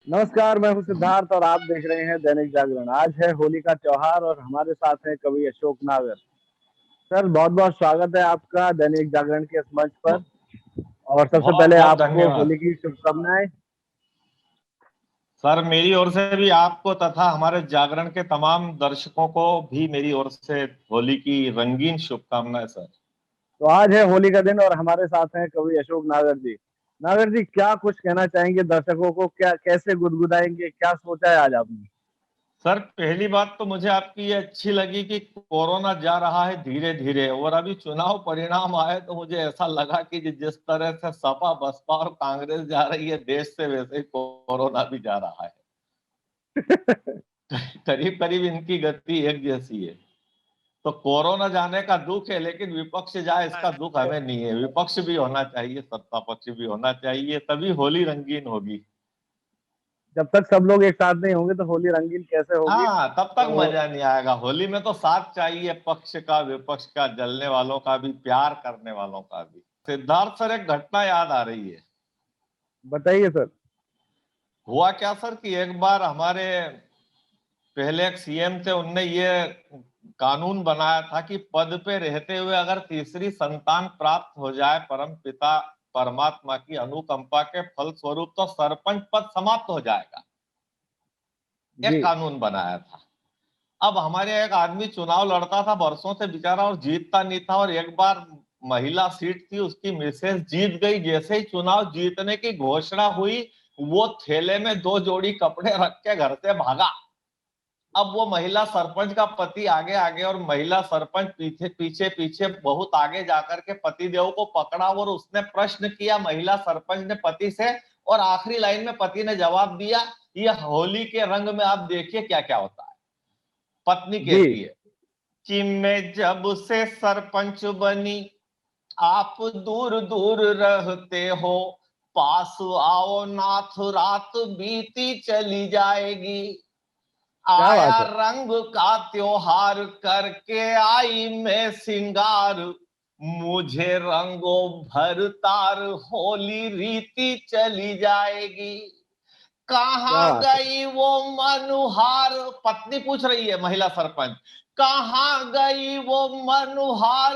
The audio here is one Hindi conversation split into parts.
नमस्कार, मैं हूं सिद्धार्थ और आप देख रहे हैं दैनिक जागरण। आज है होली का त्योहार और हमारे साथ हैं कवि अशोक नागर। सर, बहुत बहुत स्वागत है आपका दैनिक जागरण के इस मंच पर। और सबसे बहुत पहले बहुत आपको धन्यवाद। होली की शुभकामनाएं। सर, मेरी ओर से भी आपको तथा हमारे जागरण के तमाम दर्शकों को भी मेरी ओर से होली की रंगीन शुभकामनाएं सर। तो आज है होली का दिन और हमारे साथ हैं कवि अशोक नागर जी। नागर जी, क्या कुछ कहना चाहेंगे दर्शकों को? क्या कैसे गुदगुदाएंगे? क्या सोचा है आज आपने? सर, पहली बात तो मुझे आपकी ये अच्छी लगी कि कोरोना जा रहा है धीरे धीरे, और अभी चुनाव परिणाम आए तो मुझे ऐसा लगा कि जिस तरह से सपा बसपा और कांग्रेस जा रही है देश से, वैसे ही कोरोना भी जा रहा है। करीब करीब इनकी गति एक जैसी है। तो कोरोना जाने का दुख है, लेकिन विपक्ष जाए इसका दुख हमें नहीं है। विपक्ष भी होना चाहिए, सत्ता पक्ष भी होना चाहिए, तभी होली रंगीन होगी। जब तक सब लोग एक साथ नहीं होंगे तो होली रंगीन कैसे होगी? हाँ, तब तक तो मजा नहीं आएगा। होली में तो साथ चाहिए, पक्ष का विपक्ष का, जलने वालों का भी, प्यार करने वालों का भी। सिद्धार्थ सर, एक घटना याद आ रही है। बताइए सर। हुआ क्या सर कि एक बार हमारे पहले एक सीएम थे, उनने ये कानून बनाया था कि पद पे रहते हुए अगर तीसरी संतान प्राप्त हो जाए परम पिता परमात्मा की अनुकंपा के फल स्वरूप, तो सरपंच पद समाप्त हो जाएगा। एक जी। कानून बनाया था। अब हमारे यहाँ एक आदमी चुनाव लड़ता था वर्षों से बेचारा, और जीतता नहीं था। और एक बार महिला सीट थी, उसकी मिसेस जीत गई। जैसे ही चुनाव जीतने की घोषणा हुई, वो थैले में दो जोड़ी कपड़े रख के घर से भागा। अब वो महिला सरपंच का पति आगे आगे और महिला सरपंच पीछे पीछे पीछे बहुत आगे जाकर के पतिदेव को पकड़ा, और उसने प्रश्न किया महिला सरपंच ने पति से। और आखिरी लाइन में पति ने जवाब दिया, ये होली के रंग में आप देखिए क्या क्या होता है। पत्नी जी। कहती है कि मैं जब से सरपंच बनी, आप दूर दूर रहते हो, पास आओ नाथ, रात बीती चली जाएगी। क्या आया बात है। रंग का त्योहार करके आई मैं सिंगार, मुझे रंगो भर तार, होली रीति चली जाएगी। क्या कहाँ बात है। गई वो मनुहार, पत्नी पूछ रही है महिला सरपंच, कहाँ गई वो मनुहार,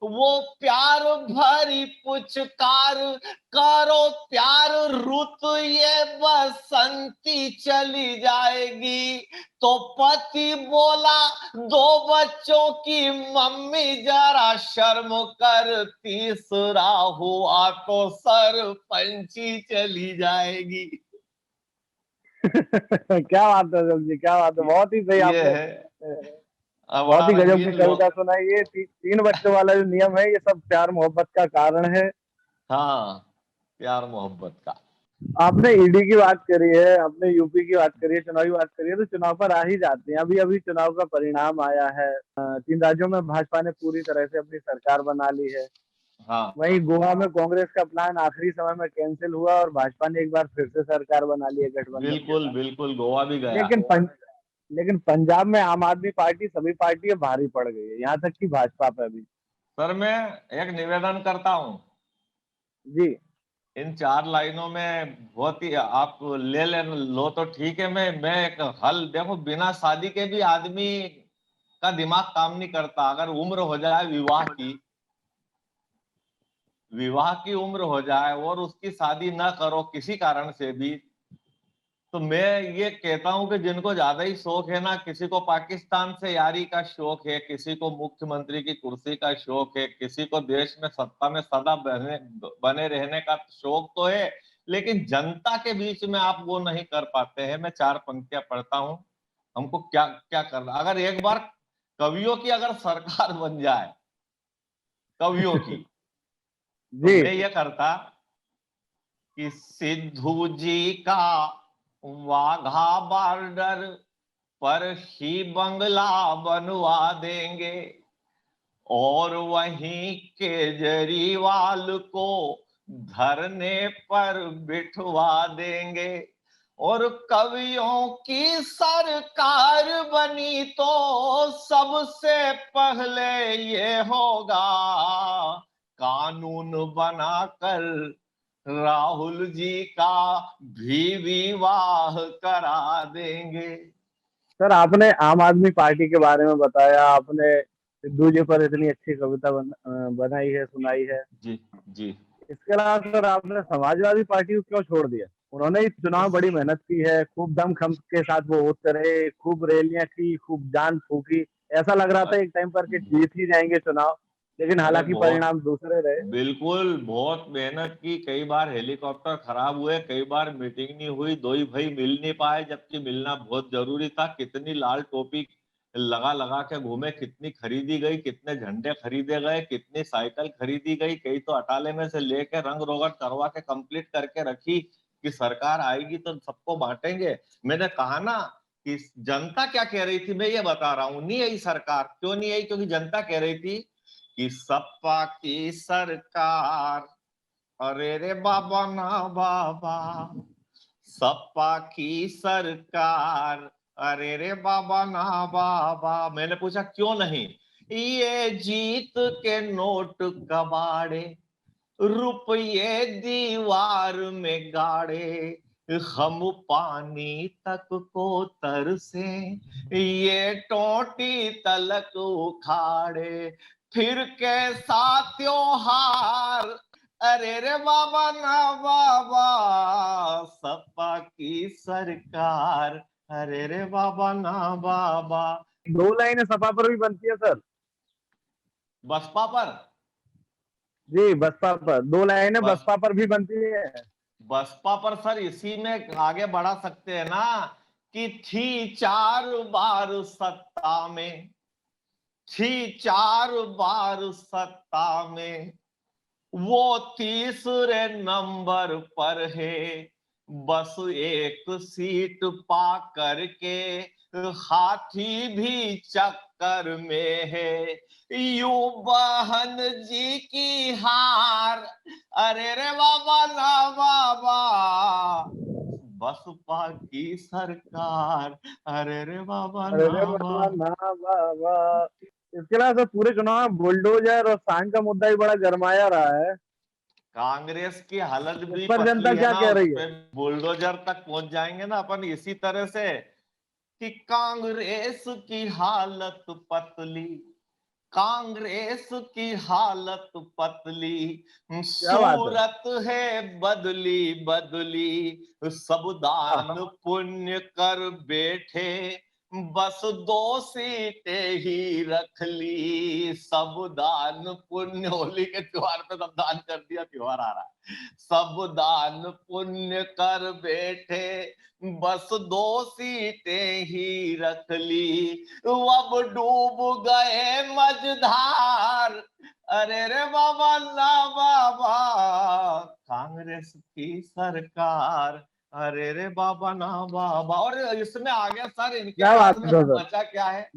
वो प्यार भरी पुचकार, करो प्यार रुत ये बसंती चली जाएगी। तो पति बोला, दो बच्चों की मम्मी जरा शर्म कर, तीसरा हुआ तो सरपंची चली जाएगी। क्या बात है सर जी, क्या बात है। बहुत ही सही ये आपने है। अब बड़ा बहुत ही गजब की रंगीन कविता लोग। सुनाई। ये तीन बच्चों वाला जो नियम है, ये सब प्यार मोहब्बत का कारण है। हाँ, प्यार मोहब्बत का। आपने ईडी की बात करी है, आपने यूपी की बात करी है, चुनाव की बात करी है, तो चुनाव पर आ ही जाते हैं। अभी अभी चुनाव का परिणाम आया है। तीन राज्यों में भाजपा ने पूरी तरह से अपनी सरकार बना ली है। हाँ वहीं हाँ। गोवा में कांग्रेस का प्लान आखिरी समय में कैंसिल हुआ और भाजपा ने एक बार फिर से सरकार बना ली है गठबंधन के बिल्कुल साथ। बिल्कुल, गोवा भी गया। लेकिन लेकिन पंजाब में आम आदमी पार्टी सभी पार्टियां भारी पड़ गई है, यहाँ तक कि भाजपा पर भी। सर, मैं एक निवेदन करता हूँ। जी। इन चार लाइनों में बहुत ही आप ले लो तो ठीक है। मैं एक हल देखो, बिना शादी के भी आदमी का दिमाग काम नहीं करता। अगर उम्र हो जाए विवाह की उम्र हो जाए और उसकी शादी ना करो किसी कारण से भी, तो मैं ये कहता हूं कि जिनको ज्यादा ही शौक है ना, किसी को पाकिस्तान से यारी का शौक है, किसी को मुख्यमंत्री की कुर्सी का शौक है, किसी को देश में सत्ता में सदा बने रहने का शौक तो है, लेकिन जनता के बीच में आप वो नहीं कर पाते हैं। मैं चार पंक्तियां पढ़ता हूं। हमको क्या क्या करना, अगर एक बार कवियों की अगर सरकार बन जाए, कवियों की, तो जी। मैं ये करता कि सिद्धू जी का वाघा बॉर्डर पर ही बंगला बनवा देंगे, और वहीं केजरीवाल को धरने पर बिठवा देंगे। और कवियों की सरकार बनी तो सबसे पहले ये होगा, कानून बनाकर राहुल जी का भी विवाह करा देंगे। सर आपने आम आदमी पार्टी के बारे में बताया, आपने सिद्धू जी पर इतनी अच्छी कविता बनाई है, सुनाई है। जी जी। इसके अलावा सर आपने समाजवादी पार्टी को क्यों छोड़ दिया? उन्होंने ही चुनाव बड़ी मेहनत की है, खूब दम खम के साथ वो वोट करे, खूब रैलियां की, खूब जान फूकी। ऐसा लग रहा था एक टाइम पर कि जीत ही जाएंगे चुनाव, लेकिन अरे हालांकि बहुत, परिणाम दूसरे रहे। बिल्कुल बहुत मेहनत की, कई बार हेलीकॉप्टर खराब हुए, कई बार मीटिंग नहीं हुई, दो ही भाई मिल नहीं पाए, जबकि मिलना बहुत जरूरी था। कितनी लाल टोपी लगा लगा के घूमे, कितनी खरीदी गई, कितने झंडे खरीदे गए, कितनी साइकिल खरीदी गई, कई तो अटाले में से लेके रंग रोगन करवा के कंप्लीट करके रखी कि सरकार आएगी तो सबको बांटेंगे। मैंने कहा ना कि जनता क्या कह रही थी, मैं ये बता रहा हूं, नहीं आई सरकार। क्यों नहीं आई? क्योंकि जनता कह रही थी कि सपा की सरकार, अरे रे बाबा ना बाबा, सपा की सरकार, अरे रे बाबा ना बाबा। मैंने पूछा क्यों नहीं? ये जीत के नोट कबाड़े, रुपये दीवार में गाड़े, हम पानी तक को तरसे, ये टोटी तलक उखाड़े, फिर कैसा त्योहार, अरे रे बाबा ना बाबा, सपा की सरकार, अरे रे बाबा ना बाबा। दो लाइनें सपा पर भी बनती है सर। बसपा पर, जी बसपा पर दो लाइनें बस बसपा पर भी बनती है। बसपा पर सर इसी में आगे बढ़ा सकते हैं ना कि थी 4 बार सत्ता में, थी 4 बार सत्ता में, वो तीसरे नंबर पर है, बस एक सीट पा करके हाथी भी चक्कर में है, यू बहन जी की हार, अरे रे बाबा ना बाबा, बसपा की सरकार, अरे रे बाबा अरे ना रे बाबा बाबा। ना बाबा। इसके अलावा सर पूरे चुनाव में बुलडोजर और सांड का मुद्दा भी बड़ा गरमाया रहा है। कांग्रेस की हालत इस भी पर जनता पतली है क्या ना, कह उस रही है? पे बुलडोजर तक पहुंच जाएंगे ना अपन इसी तरह से कि कांग्रेस की हालत पतली, कांग्रेस की हालत पतली, क्या बात है। सूरत है बदली बदली, सब दान हाँ, पुण्य कर बैठे, बस 2 सीटें ही रख ली, सब दान पुण्य। होली के त्योहार पे सब दान कर दिया, त्योहार आ रहा है, सब दान पुण्य कर बैठे, बस 2 सीटें ही रख ली, अब डूब गए मझधार, अरे रे बाबा ना बाबा, कांग्रेस की सरकार, अरे रे बाबा ना बाबा। और इसमें आगे सर इनके क्या पास बात में है सर। बचा क्या है?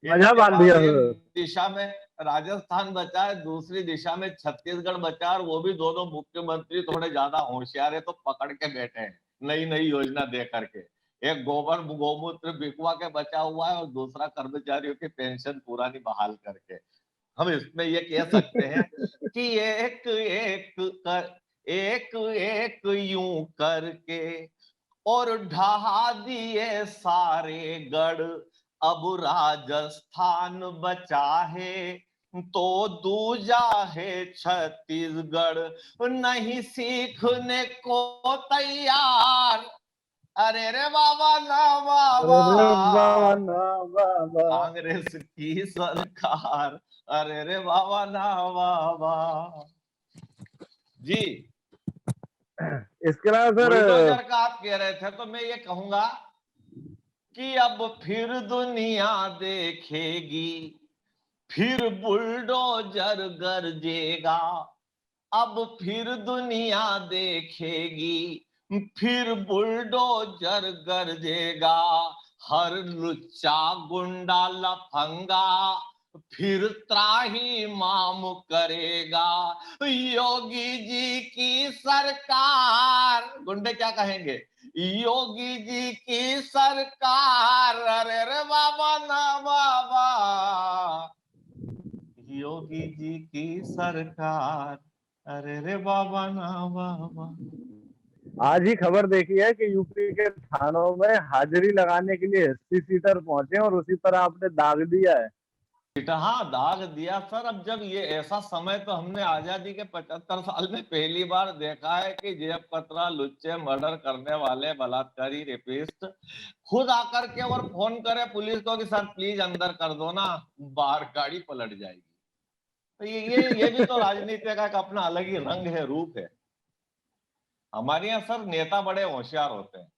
मजा इनके बांध पास दिया एक सर। दिशा में राजस्थान बचा है, दूसरी दिशा में छत्तीसगढ़ बचा है, और वो भी दोनों मुख्यमंत्री थोड़े ज्यादा होशियार है तो पकड़ के बैठे हैं नई नई योजना दे करके। एक गोबर गोमूत्र बिकवा के बचा हुआ है, और दूसरा कर्मचारियों की पेंशन पुरानी बहाल करके। हम इसमें ये कह सकते हैं कि एक एक यूं करके और ढहा दिए सारे गढ़, अब राजस्थान बचा है तो दूजा है छत्तीसगढ़, नहीं सीखने को तैयार, अरे रे बाबा ना अरे बाबा, रे बाबा ना बाबा। कांग्रेस की सरकार, अरे रे बाबा ना बाबा। जी। इसके अलावा सर बुलडोजर का आप कह रहे थे तो मैं ये कहूंगा कि अब फिर दुनिया देखेगी, फिर बुलडोजर गरजेगा, अब फिर दुनिया देखेगी, फिर बुलडोजर गरजेगा, हर लुच्चा गुंडा लफंगा फिर त्राही माम करेगा, योगी जी की सरकार, गुंडे क्या कहेंगे, योगी जी की सरकार, अरे रे बाबा ना बाबा, योगी जी की सरकार, अरे रे बाबा ना बाबा। आज ही खबर देखी है कि यूपी के थानों में हाजिरी लगाने के लिए हिस्ट्री सीटर पहुंचे और उसी पर आपने दाग दिया है। हाँ, दाग दिया सर। अब जब ये ऐसा समय तो हमने आजादी के 75 साल में पहली बार देखा है कि जेब कतरा, लुच्चे, मर्डर करने वाले, बलात्कारी, रेपिस्ट खुद आकर के और फोन करे पुलिस को कि सर प्लीज अंदर कर दो ना, बाहर गाड़ी पलट जाएगी। तो ये भी तो राजनीति का एक अपना अलग ही रंग है, रूप है। हमारे यहाँ सर नेता बड़े होशियार होते हैं।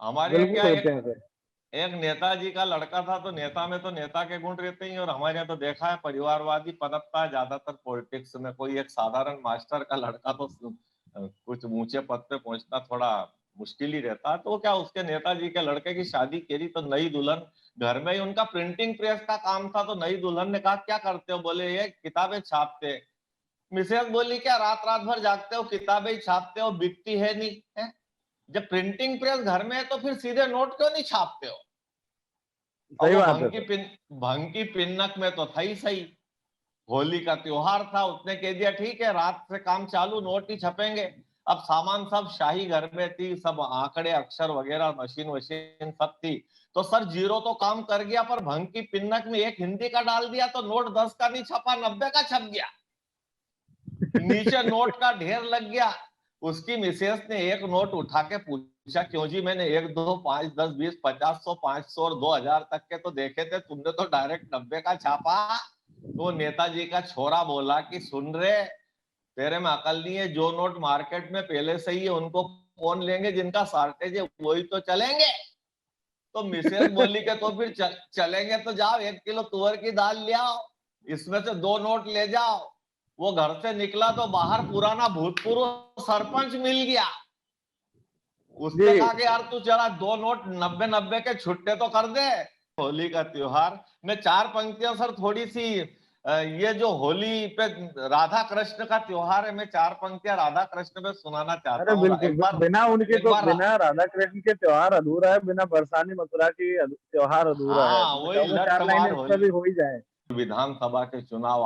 हमारे यहाँ क्या, बिल्कुल एक होते हैं सर। एक नेताजी का लड़का था, तो नेता में तो नेता के गुण रहते ही। और हमारे यहाँ तो देखा है परिवारवादी पनपता है ज्यादातर पॉलिटिक्स में। कोई एक साधारण मास्टर का लड़का तो कुछ ऊंचे पद पे पहुंचना थोड़ा मुश्किल ही रहता है। तो क्या, उसके नेताजी के लड़के की शादी करी तो नई दुल्हन घर में ही, उनका प्रिंटिंग प्रेस का काम था। तो नई दुल्हन ने कहा क्या करते हो? बोले ये किताबें छापते। मिसेज बोली क्या रात रात भर जागते हो, किताबें छापते हो, बिकती है नहीं है? जब प्रिंटिंग प्रेस घर में है तो फिर सीधे नोट क्यों नहीं छापते हो? और सही वो बात है सर। भंग की पिन्नक में तो था ही सही। होली का त्योहार था, उसने कह दिया ठीक है रात से काम चालू, नोट ही छपेंगे। अब सामान सब शाही घर में थी, सब आंकड़े अक्षर वगैरह, मशीन वशीन सब थी। तो सर जीरो तो काम कर गया, पर भंग की पिन्नक में एक हिंदी का डाल दिया तो नोट 10 का नहीं छपा, 90 का छप गया। नीचे नोट का ढेर लग गया। उसकी मिसेस ने एक नोट उठा के पूछा क्यों जी, मैंने 1 2 5 10 20 50 100 500 और 2000 तक के तो देखे थे, तुमने तो डायरेक्ट 90 का छापा। तो नेताजी का छोरा बोला कि सुन रे, तेरे में अकल नहीं है, जो नोट मार्केट में पहले से ही है उनको कौन लेंगे, जिनका शॉर्टेज है वही तो चलेंगे। तो मिसेस बोली कि तो फिर चलेंगे तो जाओ 1 किलो तुअर की दाल ले आओ, इसमें से 2 नोट ले जाओ। वो घर से निकला तो बाहर पुराना भूतपूर्व सरपंच मिल गया। उसने जी। कहा कि यार तू जरा 2 नोट 90 90 के छुट्टे तो कर दे। होली का त्योहार में 4 पंक्तियां सर थोड़ी सी, ये जो होली पे राधा कृष्ण का त्योहार है, मैं 4 पंक्तियां राधा कृष्ण पे सुनाना चाहता अरे हूँ। बिल्कुल, बिना उनके एक तो, बार बिना राधा कृष्ण के त्योहार अधूरा है, बिना बरसाने मथुरा की त्योहार अधूरा है। हाँ तो मैं वही चाहूंगा लठ 4 लाइनें मार इस पर होली। भी हो ही जाए। विधानसभा के चुनाव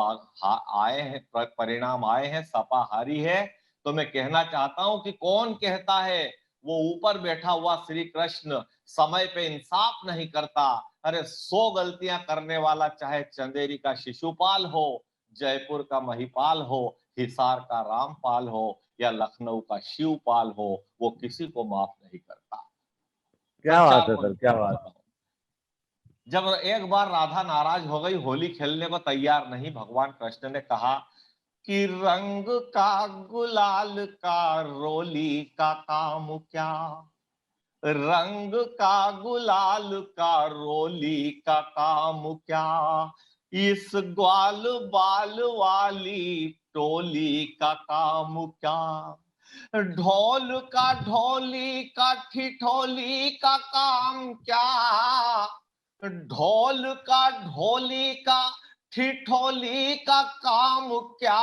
आए हैं, परिणाम आए हैं, सपा हारी है। तो मैं कहना चाहता हूं कि कौन कहता है वो ऊपर बैठा हुआ श्री कृष्ण समय पे इंसाफ नहीं करता। अरे 100 गलतियां करने वाला, चाहे चंदेरी का शिशुपाल हो, जयपुर का महिपाल हो, हिसार का रामपाल हो, या लखनऊ का शिवपाल हो, वो किसी को माफ नहीं करता। क्या सर बात 4 है सर, क्या पंक्तियां बात। बताता हूं। जब एक बार राधा नाराज हो गई, होली खेलने को तैयार नहीं, भगवान कृष्ण ने कहा कि रंग का गुलाल का रोली का काम क्या, रंग का गुलाल का रोली का काम क्या, इस ग्वाल बाल वाली टोली का काम क्या, ढोल का ढोली का ठिठोली का काम क्या, ढोल का ढोली का ठिठोली का काम क्या,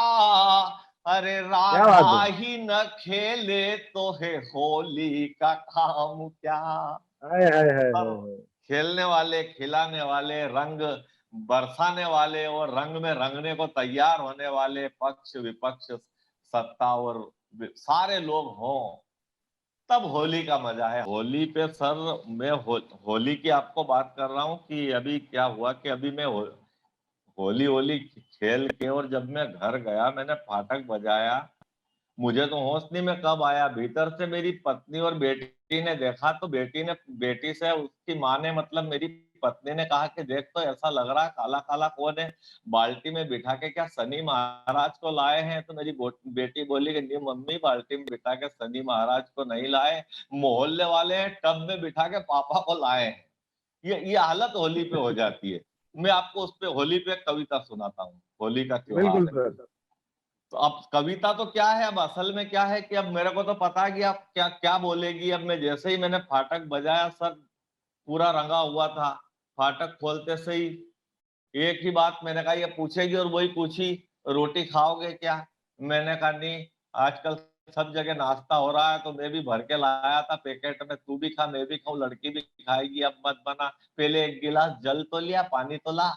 अरे क्या बात राधा है। ही न खेले तो है होली का काम क्या। हाय हाय हाय सब हाय। खेलने वाले, खिलाने वाले, रंग बरसाने वाले और रंग में रंगने को तैयार होने वाले, पक्ष विपक्ष, सत्ता और सारे लोग हों, तब होली का मजा है। होली पे सर मैं होली की आपको बात कर रहा हूँ कि अभी क्या हुआ कि अभी मैं होली होली खेल के और जब मैं घर गया, मैंने फाटक बजाया, मुझे तो होश नहीं मैं कब आया। भीतर से मेरी पत्नी और बेटी ने देखा, तो बेटी से उसकी माँ ने, मतलब मेरी पत्नी ने कहा कि देख तो ऐसा लग रहा है काला काला कौन है, बाल्टी में बिठा के क्या शनि महाराज को लाए हैं? तो मेरी बेटी बोली कि नहीं मम्मी, बाल्टी में बिठा के शनि महाराज को नहीं लाए, मोहल्ले वाले हैं टब में बिठा के पापा को लाए हैं। ये हालत होली पे हो जाती है। मैं आपको उस पे होली पे एक कविता सुनाता हूँ, होली का त्योहार बिल्कुल है। सर। तो अब कविता तो क्या है, अब असल में क्या है कि अब मेरे को तो पता है कि आप क्या क्या बोलेगी। अब मैं जैसे ही मैंने फाटक बजाया सर, पूरा रंगा हुआ था, फाटक खोलते से ही एक ही बात मैंने कहा ये पूछेगी, और वही पूछी, रोटी खाओगे क्या? मैंने कहा नहीं, आजकल सब जगह नाश्ता हो रहा है तो मैं भी भर के लाया था पैकेट में, तू भी खा मैं भी खाऊं, लड़की भी खाएगी, अब मत बना, पहले 1 गिलास जल तो लिया, पानी तो ला।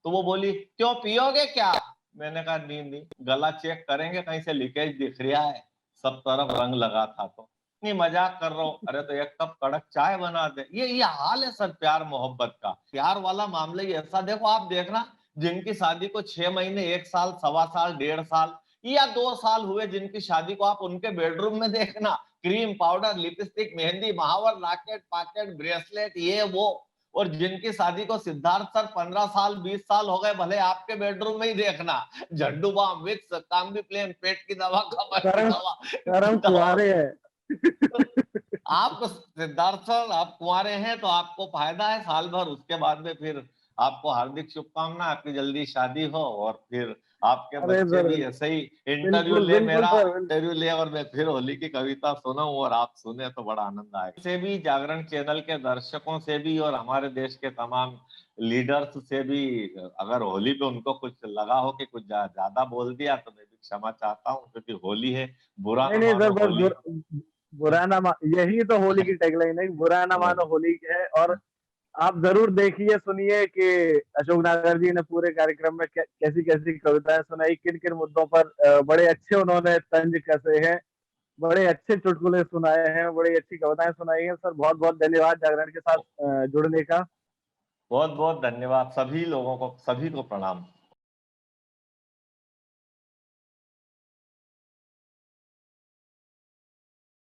तो वो बोली क्यों पियोगे क्या? मैंने कहा नहीं नहीं, गला चेक करेंगे कहीं से लीकेज दिख रहा है, सब तरफ रंग लगा था तो। नहीं मजाक कर रहा हूँ, अरे तो एक कप कड़क चाय बना दे। ये हाल है सर प्यार मोहब्बत का। प्यार वाला मामला ही ऐसा, देखो आप देखना, जिनकी शादी को 6 महीने, 1 साल, सवा साल, 1.5 साल या 2 साल हुए जिनकी शादी को, आप उनके बेडरूम में देखना, क्रीम पाउडर, लिपस्टिक, मेहंदी, महावर, रॉकेट पाकेट, ब्रेसलेट, ये वो। और जिनकी शादी को सिद्धार्थ सर 15 साल, 20 साल हो गए, भले आपके बेडरूम में ही देखना, झंडू बाम, विक्स, काम्बी प्लेन, पेट की दवा, कमर सर की हम दवा, सर हम दवा। कुंवारे हैं। आप सिद्धार्थ सर आप कुंवारे हैं तो आपको फायदा है साल भर, उसके बाद में फिर आपको हार्दिक शुभकामना, आपकी जल्दी शादी हो, और फिर आपके अरे बच्चे सर भी ऐसे ही इंटरव्यू बिल्कुल ले, बिल्कुल मेरा सर इंटरव्यू ले, और मैं फिर होली की कविता सुनाऊं और आप सुने तो बड़ा आनंद आएगा। से भी जागरण चैनल के दर्शकों से भी और हमारे देश के तमाम लीडर्स से भी, अगर होली पे उनको कुछ लगा हो कि कुछ ज्यादा बोल दिया तो मैं भी क्षमा चाहता हूँ, क्योंकि होली है, बुरा नहीं न नहीं सर, मानो बस होली। बुरा ना यही तो होली की टैगलाइन है, बुरा ना मानो होली है। और आप जरूर देखिए सुनिए कि अशोक नागर जी ने पूरे कार्यक्रम में कैसी कैसी कविताएं सुनाई, किन किन मुद्दों पर बड़े अच्छे उन्होंने तंज कसे हैं, बड़े अच्छे चुटकुले सुनाए हैं, बड़ी अच्छी कविताएं सुनाई हैं। सर बहुत बहुत धन्यवाद जागरण के साथ जुड़ने का। बहुत बहुत धन्यवाद, सभी लोगों को, सभी को प्रणाम।